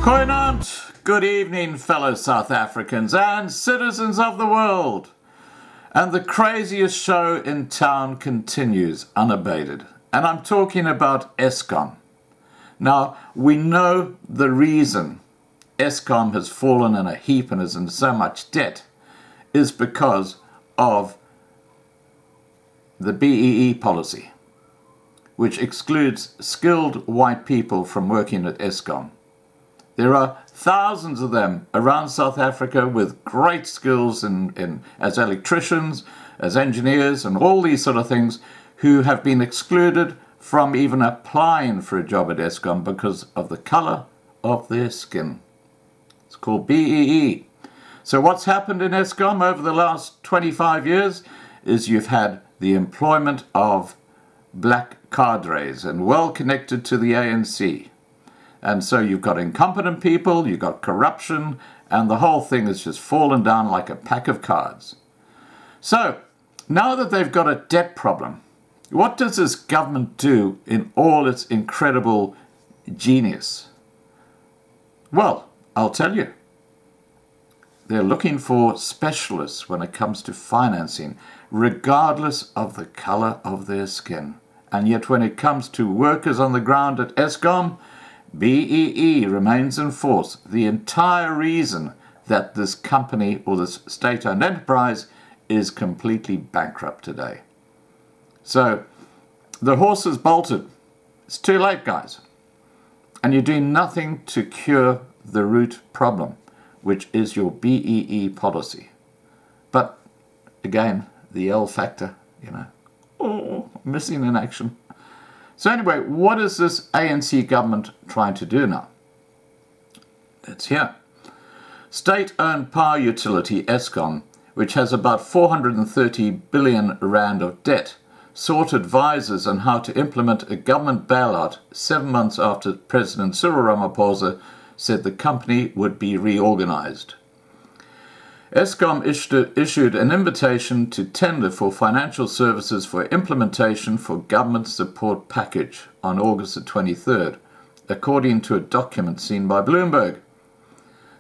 Koinant, good evening, fellow South Africans and citizens of the world. And the craziest show in town continues unabated. And I'm talking about Eskom. Now, we know the reason Eskom has fallen in a heap and is in so much debt is because of the BEE policy, which excludes skilled white people from working at Eskom. There are thousands of them around South Africa with great skills as electricians, as engineers, and all these sort of things who have been excluded from even applying for a job at Eskom because of the color of their skin. It's called BEE. So what's happened in Eskom over the last 25 years is you've had the employment of black cadres and well connected to the ANC. And so you've got incompetent people, you've got corruption, and the whole thing has just fallen down like a pack of cards. So, now that they've got a debt problem, what does this government do in all its incredible genius? Well, I'll tell you. They're looking for specialists when it comes to financing, regardless of the color of their skin. And yet when it comes to workers on the ground at Eskom, BEE remains in force. The entire reason that this company or this state-owned enterprise is completely bankrupt today. So the horse is bolted. It's too late, guys. And you're doing nothing to cure the root problem, which is your BEE policy. But again, the L factor, missing in action. So anyway, what is this ANC government trying to do now? It's here. State-owned power utility Eskom, which has about 430 billion rand of debt, sought advisors on how to implement a government bailout 7 months after President Cyril Ramaphosa said the company would be reorganized. Eskom issued an invitation to tender for financial services for implementation for government support package on August the 23rd, according to a document seen by Bloomberg.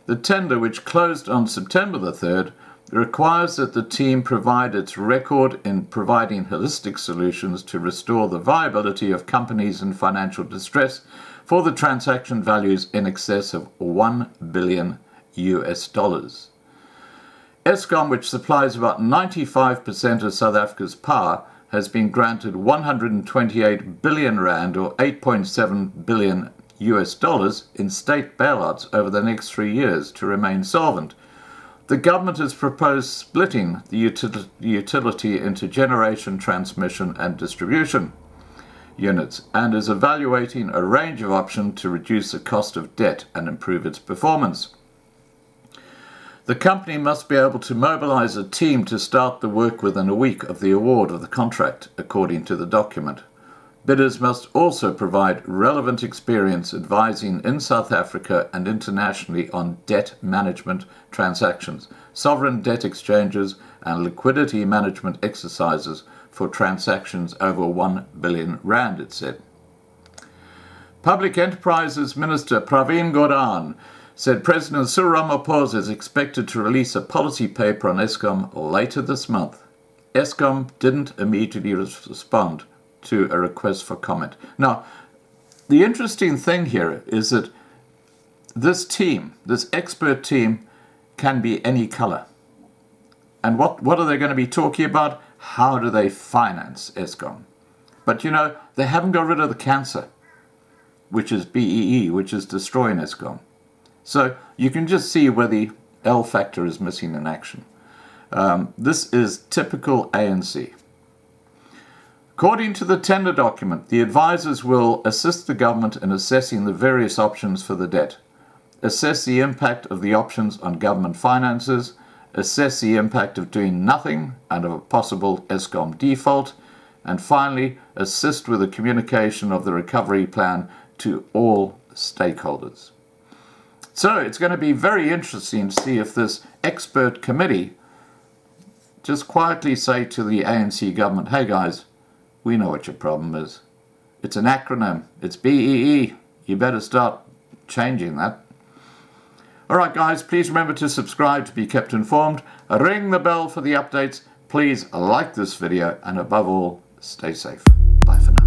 The tender, which closed on September the 3rd, requires that the team provide its record in providing holistic solutions to restore the viability of companies in financial distress for the transaction values in excess of $1 billion. Eskom, which supplies about 95% of South Africa's power, has been granted 128 billion rand or $8.7 billion in state bailouts over the next 3 years to remain solvent. The government has proposed splitting the utility into generation, transmission and distribution units and is evaluating a range of options to reduce the cost of debt and improve its performance. The company must be able to mobilize a team to start the work within a week of the award of the contract, according to the document. Bidders must also provide relevant experience advising in South Africa and internationally on debt management transactions, sovereign debt exchanges, and liquidity management exercises for transactions over 1 billion rand, it said. Public Enterprises Minister Pravin Gordhan said President Cyril Ramaphosa is expected to release a policy paper on Eskom later this month. Eskom didn't immediately respond to a request for comment. Now, the interesting thing here is that this team, this expert team, can be any color. And what are they going to be talking about? How do they finance Eskom? But they haven't got rid of the cancer, which is BEE, which is destroying Eskom. So you can just see where the L factor is missing in action. This is typical ANC. According to the tender document, the advisors will assist the government in assessing the various options for the debt, assess the impact of the options on government finances, assess the impact of doing nothing and of a possible Eskom default, and finally assist with the communication of the recovery plan to all stakeholders. So it's going to be very interesting to see if this expert committee just quietly say to the ANC government, hey guys, we know what your problem is. It's an acronym. It's BEE. You better start changing that. All right, guys, please remember to subscribe to be kept informed. Ring the bell for the updates. Please like this video, and above all, stay safe. Bye for now.